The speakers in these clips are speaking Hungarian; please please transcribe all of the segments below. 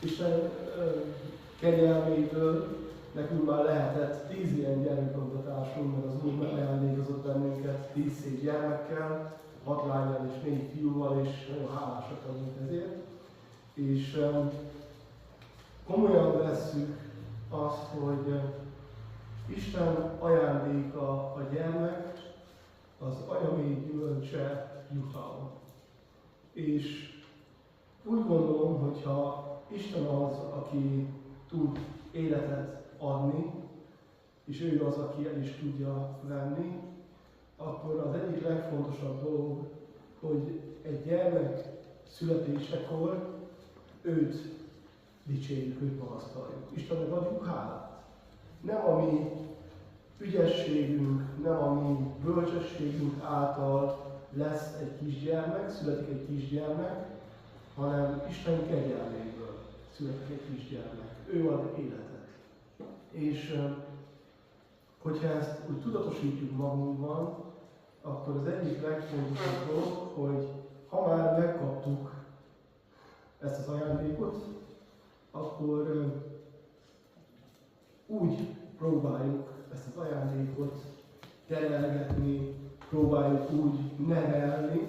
Isten kegyelméből nekünk már lehetett 10 ilyen gyermekgontatásunk, mert az Úr megajándékozott bennünket 10 szép gyermekkel, 6 lányjal és 4 fiúval, és nagyon hálásak vagyunk ezért. És komolyan vesszük azt, hogy Isten ajándéka a gyermek, az anyamély gyümölcse jutalom. És úgy gondolom, hogyha Isten az, aki tud életet adni, és ő az, aki el is tudja venni, akkor az egyik legfontosabb dolog, hogy egy gyermek születésekor őt dicsérjük, őt magasztaljuk. Istennek adjuk hálát. Nem a mi ügyességünk, nem a mi bölcsességünk által lesz egy kisgyermek, születik egy kisgyermek, hanem Isten kegyelméből születik egy kisgyermek. Ő ad életet. És hogyha ezt úgy tudatosítjuk magunkban, akkor az egyik legfontosabb dolog, hogy ha már megkaptuk ezt az ajándékot, akkor úgy próbáljuk ezt az ajándékot terelgetni, próbáljuk úgy nevelni,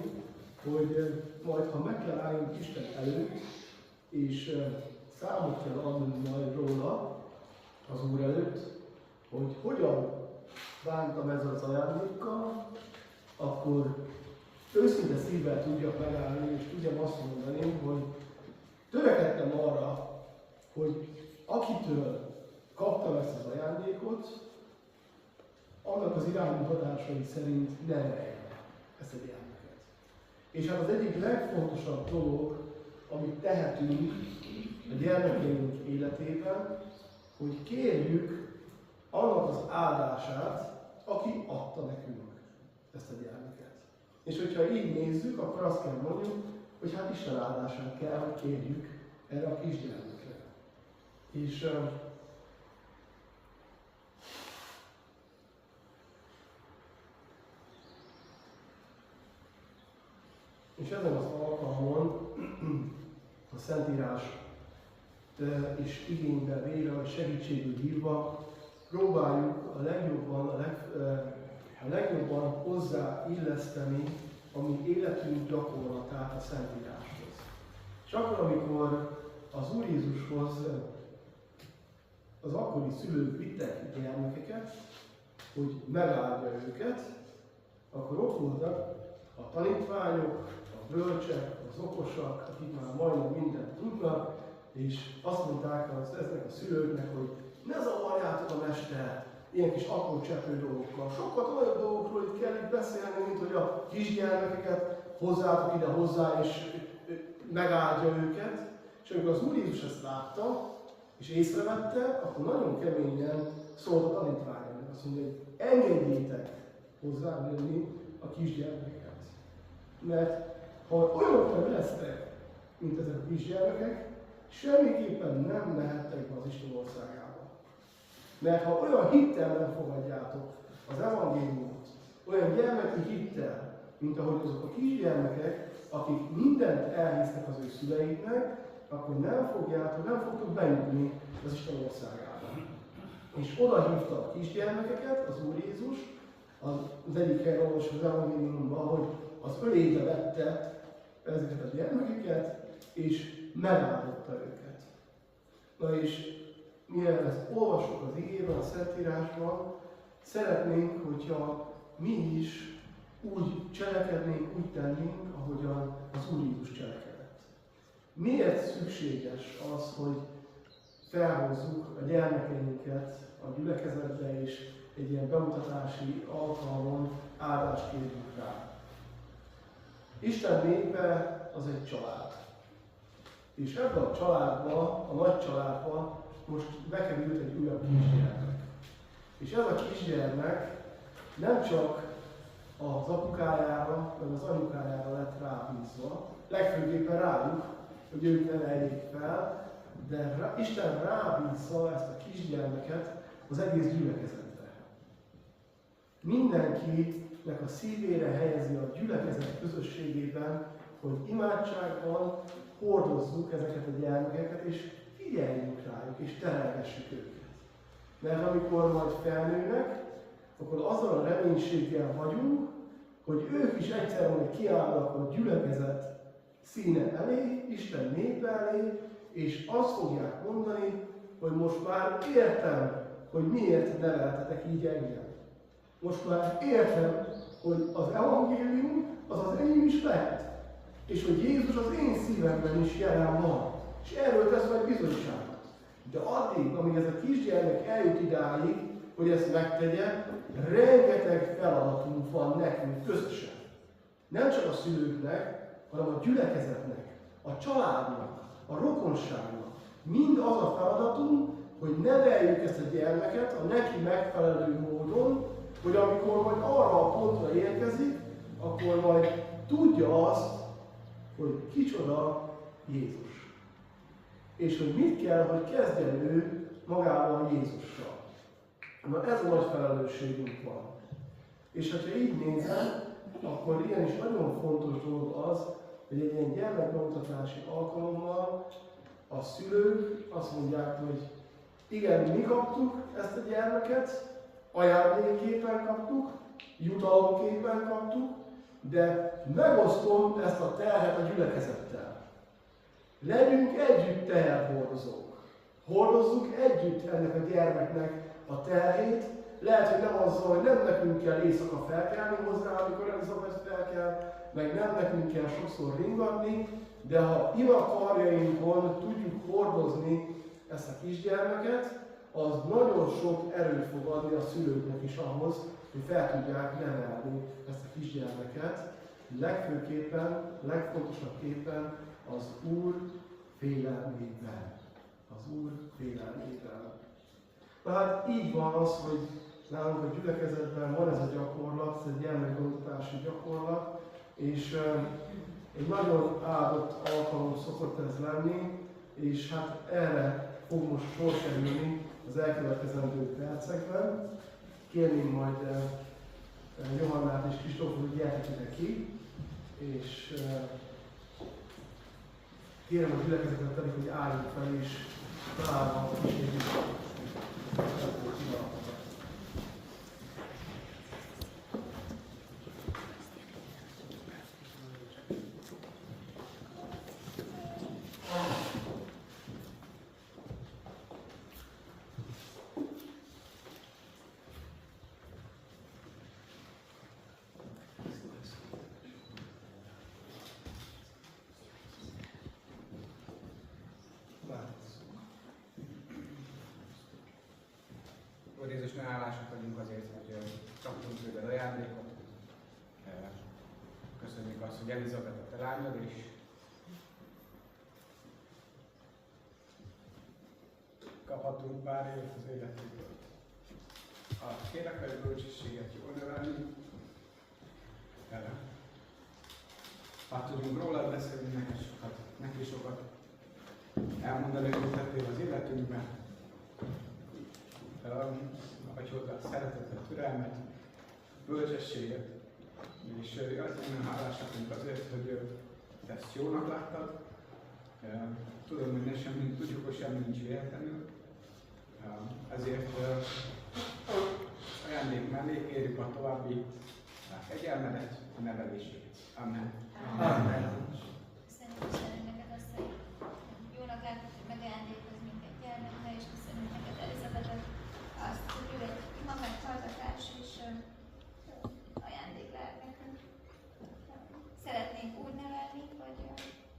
hogy majd ha meg kell álljunk Isten előtt, és számot kell adnunk majd róla az Úr előtt, hogy hogyan bántam ezzel az ajándékkal, akkor őszinte szívvel tudjak megállni, és tudjam azt mondani, hogy törekedtem arra, hogy akitől kaptam ezt az ajándékot, annak az iránymutatásai szerint neveljem ezt a gyermeket. És hát az egyik legfontosabb dolog, amit tehetünk a gyermekeink életében, hogy kérjük annak az áldását, aki adta nekünk ezt a gyermeket. És hogyha így nézzük, akkor azt kell mondjuk, hogy hát Isten áldását kell, hogy kérjük erre a kisgyermekre. És ezen az alkalmon a Szentírás is igénybe véve, vagy segítségül hívva, próbáljuk a legjobban hozzáilleszteni a mi életünk gyakorlatát a Szentíráshoz. És akkor, amikor az Úr Jézushoz az akkori szülők vittek gyermekeket, hogy megáldja őket, akkor ott voltak a tanítványok, a bölcsek, az okosak, akik már majdnem mindent tudnak, és azt mondták ezeknek a szülőknek, hogy ne zavarjátok a mestert ilyen kis apró cseprő dolgokkal. Sokkal olyan dolgokról itt kell itt beszélni, mint hogy a kisgyermekeket hozzátok ide hozzá, és megáldja őket. És amikor az Úr Jézus ezt látta, és észrevette, akkor nagyon keményen szólt a tanítványoknak. Azt mondja, hogy engedjétek hozzám jönni a kisgyermekeket. Mert ha olyanok nem lesznek, mint ezek a kisgyermekek, semmiképpen nem mehettek be az Isten országába. Mert ha olyan hittel nem fogadjátok az evangéliumot, olyan gyermeki hittel, mint ahogy azok a kisgyermekek, akik mindent elhisznek az ő szüleiknek, akkor nem fogtok bejutni az Isten országába. És oda hívta a kisgyermekeket, az Úr Jézus, az egyik helyen olvasva az evangéliumban, hogy az ölébe vette ezeket a gyermekeket, és megáldotta őket. Na és mivel ezt olvasok az igében, a Szentírásban, szeretnénk, hogyha mi is úgy cselekednénk, úgy tennénk, ahogyan az Úr Jézus cselekedett. Miért szükséges az, hogy felhozzuk a gyermekeinket a gyülekezetbe, és egy ilyen bemutatási alkalmon áldást kérjünk rá? Isten népe az egy család. És ebben a családban, a nagy családban most bekerült egy újabb kisgyermek. És ez a kisgyermek nem csak az apukájára, vagy az anyukájára lett rábízva, legfőképpen rájuk, hogy ők neveljék fel, de Isten rábízza ezt a kisgyermeket az egész gyülekezetre. Mindenkinek a szívére helyezi a gyülekezet közösségében, hogy imádságban hordozzuk ezeket a gyermekeket, és figyeljünk rájuk és terelgessük őket. Mert amikor majd felnőnek, akkor azzal a reménységgel vagyunk, hogy ők is egyszer majd kiállnak a gyülekezet színe elé, Isten népe elé, és azt fogják mondani, hogy most már értem, hogy miért neveltetek így engem. Most már értem, hogy az evangélium az az enyém is lehet. És hogy Jézus az én szívemben is jelen van. És erről tesz majd bizonyságot. De addig, amíg ez a kisgyermek eljut idáig, hogy ezt megtegye, rengeteg feladatunk van nekünk közösen. Nem csak a szülőknek, hanem a gyülekezetnek, a családnak, a rokonságnak. Mind az a feladatunk, hogy neveljük ezt a gyermeket a neki megfelelő módon, hogy amikor majd arra a pontra érkezik, akkor majd tudja azt, hogy kicsoda Jézus. És hogy mit kell, hogy kezdjen ő magával Jézussal. Na ez a nagy felelősségünk van. És ha így nézem, akkor ilyen is nagyon fontos dolog az, hogy egy ilyen gyermekbemutatási alkalommal a szülők azt mondják, hogy igen, mi kaptuk ezt a gyermeket, ajándékképpen kaptuk, jutalomképpen kaptuk, de megosztom ezt a terhet a gyülekezettel. Legyünk együtt teherhordozók. Hordozzuk együtt ennek a gyermeknek a terhét. Lehet, hogy nem azzal, hogy nem nekünk kell éjszaka felkelni hozzá, amikor Elizabeth felkel, meg nem nekünk kell sokszor ringatni, de ha imakarjainkon tudjuk hordozni ezt a kisgyermeket, az nagyon sok erőt fog adni a szülőknek is ahhoz, hogy fel tudják nevelni ezt a kisgyermeket. Legfőképpen, legfontosabképpen az Úr félelmében. Az Úr félelmében. Tehát így van az, hogy nálunk a gyülekezetben van ez a gyakorlat, ez egy gyermekbemutatási gyakorlat, és egy nagyon áldott alkalom szokott ez lenni, és hát erre fog most sor kerülni az elkövetkezendő percekben. Kérném majd Johannát és Kristófot, hogy gyertek ide ki, és kérem a gyülekezetet pedig, hogy álljunk fel, és találva a kísérjük a pillanatokat. Úr Jézus, ne hálásak vagyunk azért, hogy kaptunk tőled ajándékot. Köszönjük azt, hogy Elizabeth a te lányod, és kaphatunk pár évet az életünkből. Kérlek, hogy bölcsességet jól nevelni. Ha tudunk rólad beszélni, neki sokat elmondani, hogy tettél az életünkben. Adj hozzá szeretetet, türelmet, bölcsességet. És azért nagyon hálásak vagyunk azért, hogy te ezt jónak láttad. Tudom, hogy tudjuk, hogy semmi nincs véletlenül. Ezért ajándék mellé kérjük a további kegyelmedet, a nevelését. Amen. Amen. Köszönjük neked azt, hogy jónak látod, hogy megajándékoz minket gyermekre, és köszönjük neked Elizabetet azt, hogy ő egy ima meghallgatás és ajándék lehet nekünk. Szeretnénk úgy nevelni, hogy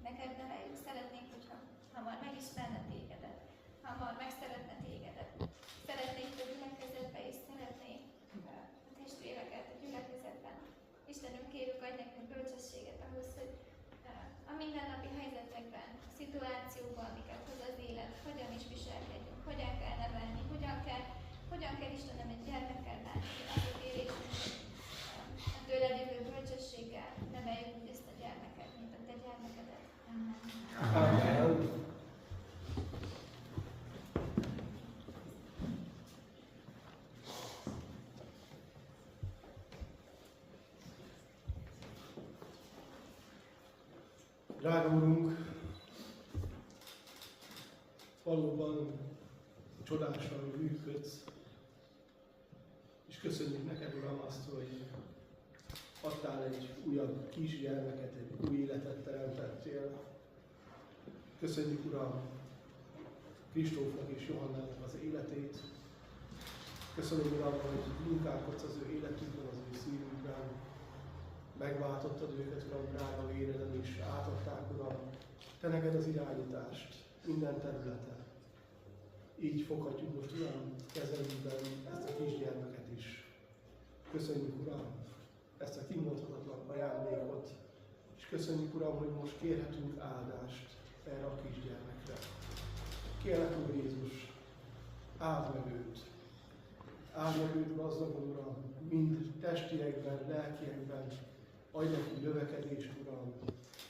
neked neveljük, szeretnénk, hogyha hamar megismerne tégedet, hamar megszeretne tégedet. Szeretnénk a gyülekezetbe, és szeretnénk a testvéreket a gyülekezetben. Istenünk, kérjük, adj nekünk bölcsességet ahhoz, hogy a mindennapi helyzetekben, a szituációban, amiket hoz az élet, hogyan is viselkedjünk, hogyan kell nevelni, hogyan kell Istenem egy gyermekkel látni, azok érésünk, a tőled jövő bölcsességgel neveljük úgy ezt a gyermeket, mint a te gyermekedet. Amen. Amen. Drága Úrunk, valóban csodásan működsz, és köszönjük neked, Uram, azt, hogy adtál egy újabb kisgyermeket, egy új életet teremtettél. Köszönjük, Uram, Kristófnak és Johannának az életét. Köszönjük, Uram, hogy munkálkodsz az ő életükben, az ő szívükben. Megváltottad őket, Uram, drága véreden, és átadták, Uram, te neked az irányítást minden területen. Így foghatjuk most, Uram, kezedben ezt a kisgyermeket is. Köszönjük, Uram, ezt a kimondhatatlan ajándékot, és köszönjük, Uram, hogy most kérhetünk áldást erre a kisgyermekre. Kérlek, Úr Jézus, áld meg őt. Áld meg őt gazdagon, Uram, mind testiekben, lelkiekben. Adj neki növekedést, Uram,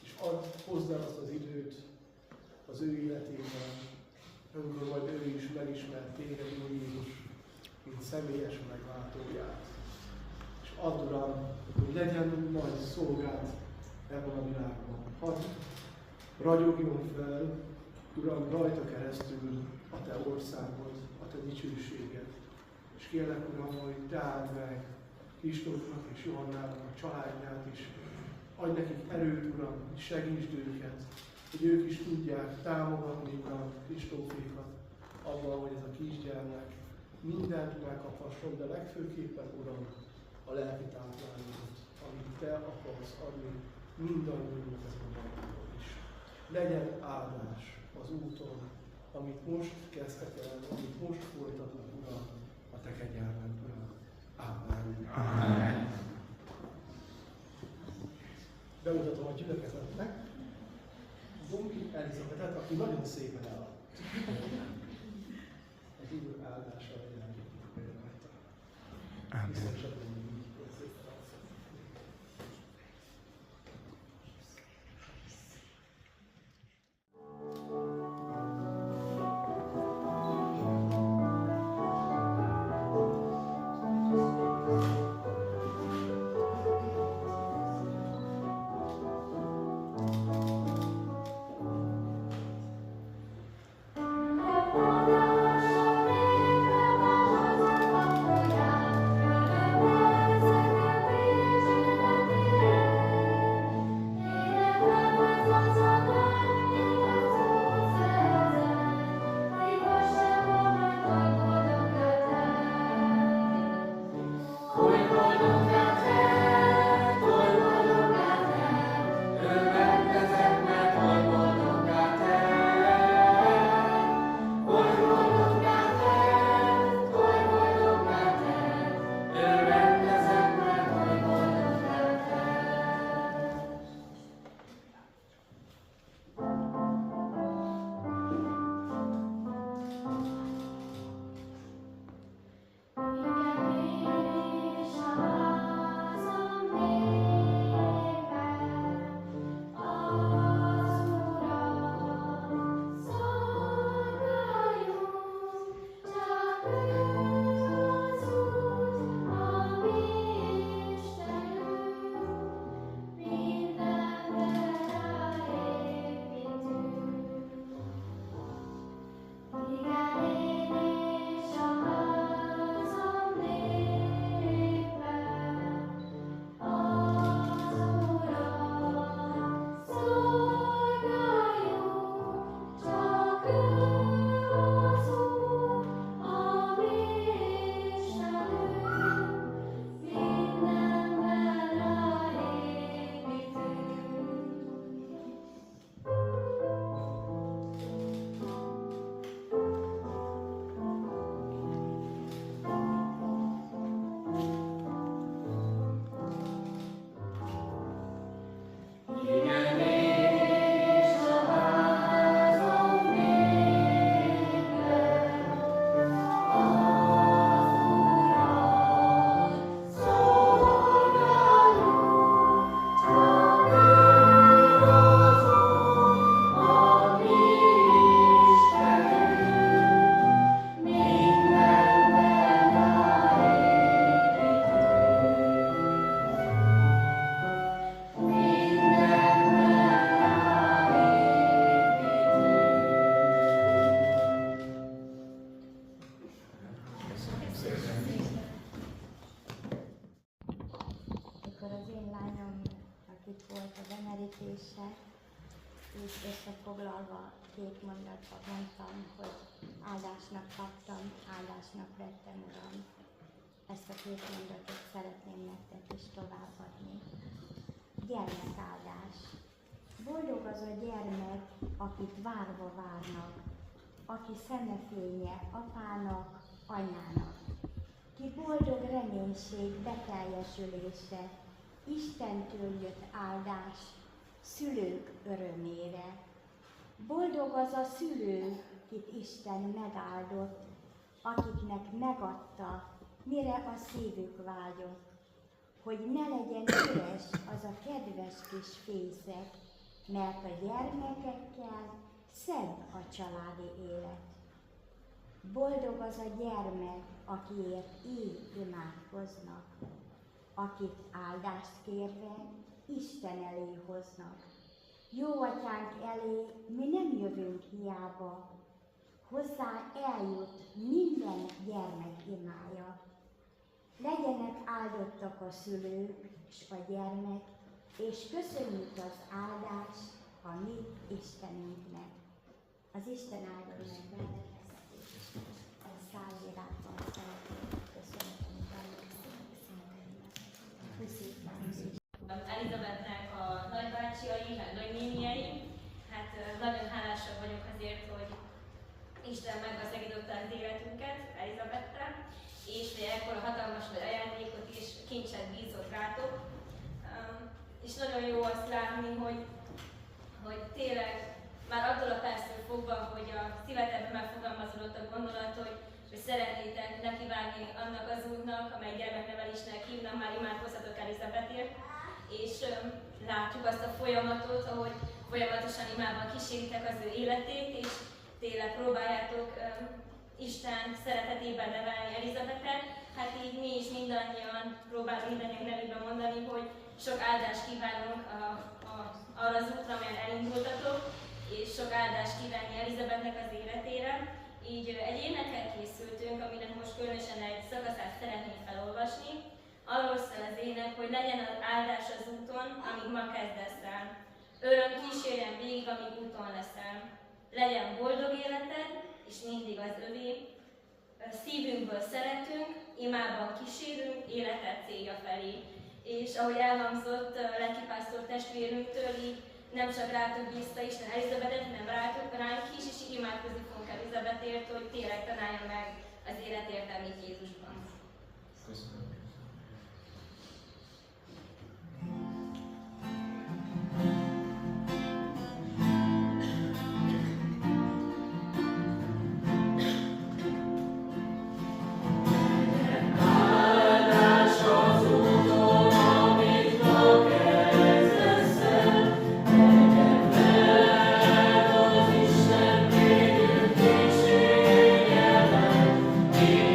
és hozd el azt az időt az ő életében, amikor majd ő is megismert téged, Úr Jézus, mint személyes megváltóját. És add, Uram, hogy legyen nagy szolgád ebben a világban. Hadd ragyogjon fel, Uram, rajta keresztül a Te országod, a Te dicsőséged. És kérlek, Uram, hogy Te áld meg Kristófnak és Johannának a családját is. Adj nekik erőt, Uram, hogy segítsd őket, hogy ők is tudják támogatni, Uram, Kristófékat abban, hogy ez a kisgyermek mindent megkaphasson, de legfőképpen, Uram, a lelki táplálót, amit Te akarsz adni mindannyiunknak ezen a világon is. Legyen áldás az úton, amit most kezdtek el, amit most folytatnak, Uram, a Te kegyelmed, Uram. Amen. Amen. Bemutatom a gyülekezetnek Dombi Elizabetet, aki nagyon szépen eladt. Egy úr áldása legyen rajta. Amen. Amen. is összefoglalva 2 mondatban mondtam, hogy áldásnak kaptam, áldásnak lettem, Uram. Ezt a 2 mondatot szeretném nektek is továbbadni. Gyermekáldás. Boldog az a gyermek, akit várva várnak, aki szemefénye apának, anyának. Ki boldog reménység beteljesülése, Istentől jött áldás, szülők örömére. Boldog az a szülő, kit Isten megáldott, akiknek megadta, mire a szívük vágyott, hogy ne legyen üres az a kedves kis fészek, mert a gyermekekkel szebb a családi élet. Boldog az a gyermek, akiért így imádkoznak, akit áldást kérve Isten elé hoznak. Jó atyánk elé mi nem jövünk hiába, hozzá eljut minden gyermek imája. Legyenek áldottak a szülők és a gyermek, és köszönjük az áldást a mi Istenünknek. Az Isten áldjon meg benneteket, és a szállírában szeretnék köszönöm, Elizabethnek a nagybácsiai, meg nagynéniei. Hát nagyon hálásak vagyok azért, hogy Isten meggazdajította az életünket Elizabettel, és hogy ekkora hatalmas nagy ajándékot és kincset bízott rátok. És nagyon jó azt látni, hogy tényleg már attól a perctől fogva, hogy a szívetekben megfogalmazódott a gondolat, hogy szeretnétek nekivágni annak az útnak, amely gyermeknevelésnek hívnak, már imádkozhatok Elizabetért, és látjuk azt a folyamatot, ahogy folyamatosan imádban kíséritek az ő életét, és tényleg próbáljátok Isten szeretetében nevelni Elizabetet. Hát így mi is mindannyian próbálunk mindannyian nevében mondani, hogy sok áldást kívánunk arra az útra, amelyen elindultatok, és sok áldást kívánni Elizabetnek az életére. Így egy énekkel készültünk, aminek most különösen egy szakaszát szeretnénk felolvasni. Arról szól az ének, hogy legyen az áldás az úton, amíg ma kezdesz el. Öröm kísérjen végig, amíg úton leszel. Legyen boldog életed, és mindig az övé. Szívünkből szeretünk, imában kísérünk, életed célja felé. És ahogy elhangzott lelkipásztor testvérünktől, így nem csak rátok bízta Isten Elizabetet, hanem ránk is, és imádkozni fogunk Elizabetért, hogy tényleg tanálja meg az élet értelmét Jézusban. Köszönöm. Isten,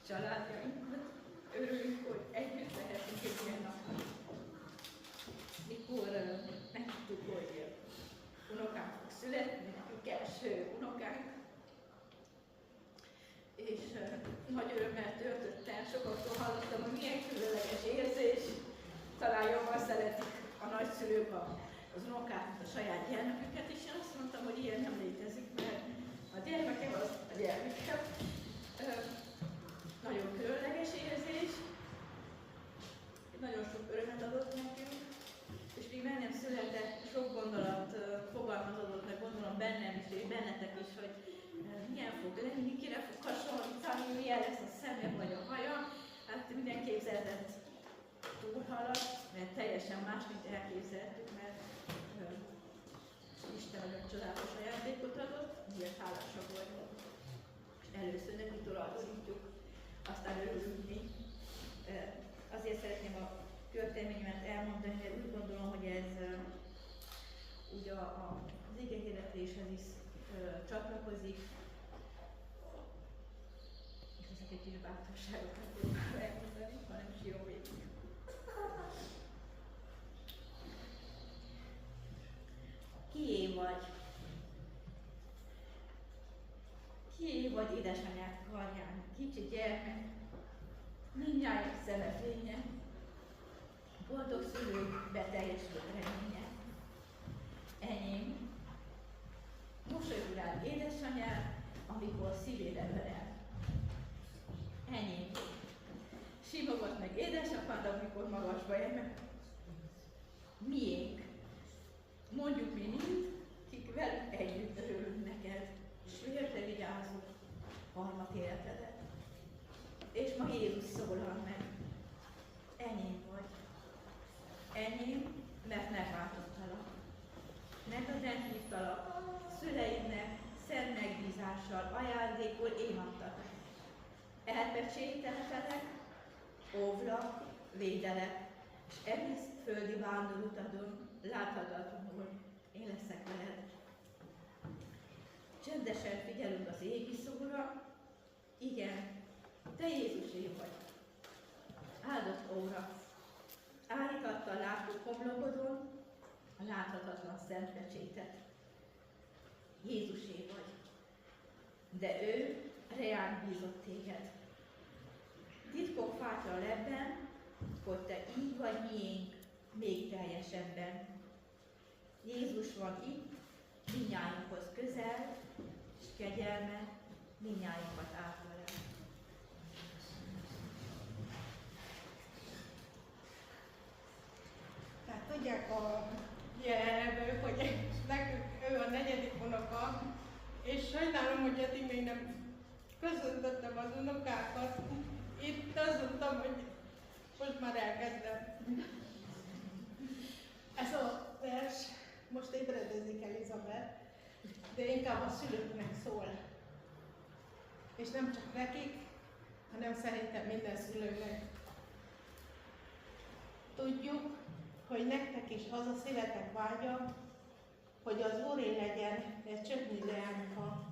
családjainkat. Örülünk, hogy együtt lehetünk egy ilyen napon. Mikor megtudtuk, hogy unokánk fog születni, nekünk első unokánk, és nagy örömmel töltött el, sokaktól hallottam, hogy milyen különleges érzés. Talán jobban szeretik a nagyszülők az unokát, mint a saját gyermeküket, és én azt mondtam, hogy ilyen nem létezik, mert a gyermekem az a gyermekem. Nagyon különleges érzés, nagyon sok örömet adott nekünk, és még nem született, sok gondolat fogalmazódott meg, gondolom bennem is, és bennetek is, hogy milyen fog lenni, kire fog hasonlítani, milyen lesz a szeme vagy a haja. Hát minden képzeletet túlhaladt, mert teljesen más, mint elképzeltük, mert Isten nagyon csodálatos ajándékot adott, miért hálásak vagyunk. És először neki tulajdonítjuk, aztán örülünk mi. Azért szeretném a történelményemet elmondani, mert úgy gondolom, hogy ez ugye az igehirdetéshez is csatlakozik, és ezek egy kis bátorságot nem fogok elmondani, hanem sírom végig. Kié vagy? Kié vagy édesanyád karján, kicsi gyermek, mindnyájunk szeme fénye, boldog szülők beteljesült reménye. Enyém, mosolyog rád édesanyád, amikor szívére ölel. Enyém, simogat meg édesapád, amikor magasba emel. Miénk, mondjuk mi mind, kik velük együtt örülünk neked, és vérte vigyázunk harmat életedet. És ma Jézus szólal meg. Enyém vagy. Enyém, mert megváltottalak. Megadásítalak, szüleidnek szent megbízással ajándékul én adtak. Elpecsételtelek, óvlak, védelek, és egész földi vándorutadon láthatatlanul én leszek veled. Csendesen figyelünk az égi szóra, igen, te Jézusé vagy. Áldott óra, állítatta a látó homlokodon a láthatatlan szent pecsétet. Jézusé vagy, de ő reánk bízott téged. Titkok fátra lebben, hogy te így vagy miénk még teljesebben. Jézus van itt, mindnyájunkhoz közel, és kegyelme mindnyájunkat átölel. Tehát tudják a jelenlevők, hogy nekünk ő a negyedik unoka, és sajnálom, hogy eddig még nem köszöntöttem az unokákat. Itt azt mondtam, hogy most már elkezdem. Ez a vers most ébredezik Elizabeth, de inkább a szülőknek szól. És nem csak nekik, hanem szerintem minden szülőnek. Tudjuk, hogy nektek is az a szívetek vágya, hogy az Úré legyen egy csöpnyi leányka.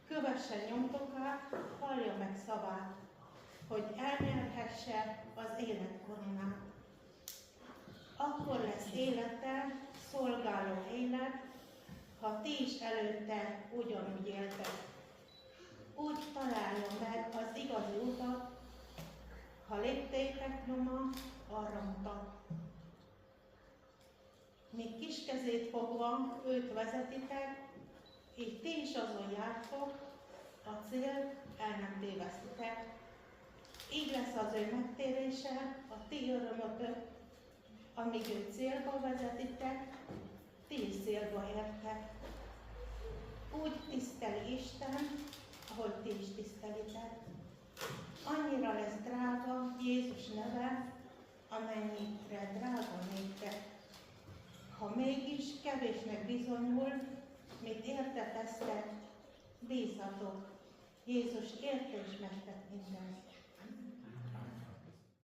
Kövesse nyomdokát, hallja meg szavát, hogy elnyerhesse az élet koronát. Akkor lesz élete, szolgáló élet, ha ti is előtte ugyanúgy éltek. Úgy találja meg az igazi utat, ha léptétek nyoma, arra mutat. Míg kis kezét fogva őt vezetitek, így ti is azon jártok, a cél el nem tévesztitek. Így lesz az ő megtérése, a ti örömötök, amíg őt célba vezetitek, ti is célba értek. Úgy tiszteli Isten, ahogy ti is tisztelitek. Annyira lesz drága Jézus neve, amennyire drága néktek. Ha mégis kevésnek bizonyul, mit érte tesztek, bízzatok, Jézus érte és megtett mindent.